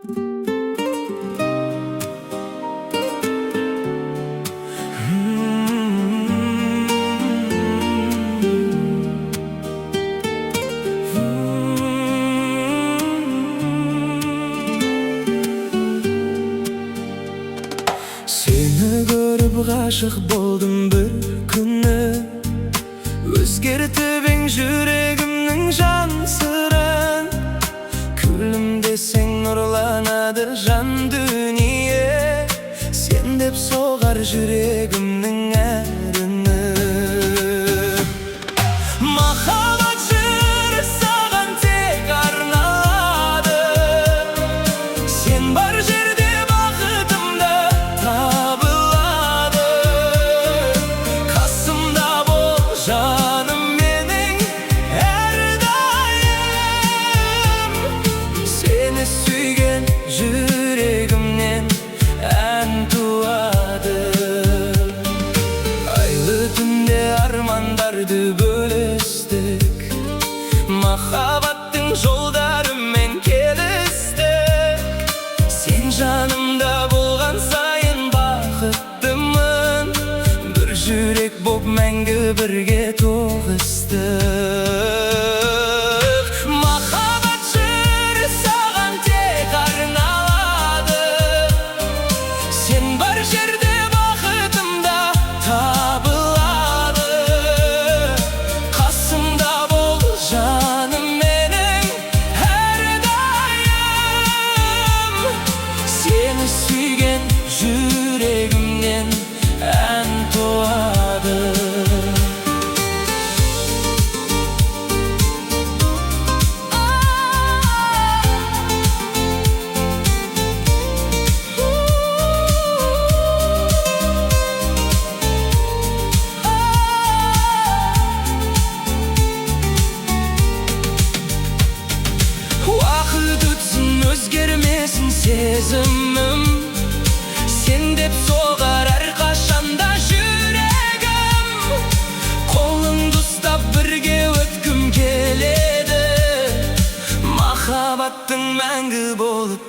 Seni görüp aşık boldum bir күні, өзгертіп ең жүрегімнің жан сырын. Күлімдесең нұрланады жан дүние, сен деп соғар жүрегімнің әріні. Махаббат жыры саған тек арналады, сен бар жерде бақытым да табылады. Қасымда бол жаным менің әрдайым, сені сүйген жүрегімнен ән туады. Айлы түнде армандарды бөлістік, махаббаттың жолдарымен келістік. Сен жанымда болған сайын бақыттымын, бір жүрек боп мәңгі бірге тоғыстық. Махаббат жыры саған тек арналады, сен бар жерде бақытым да табылады. Қасымда бол жаным менің әрдайым, сені сүйген жүрегімнен ән туады. Уақыт өтсін, өзгермесін сезімім, сен деп соғар әрқашанда жүрегім. Қолыңды ұстап бірге өткім келеді, махаббаттың мәңгі болып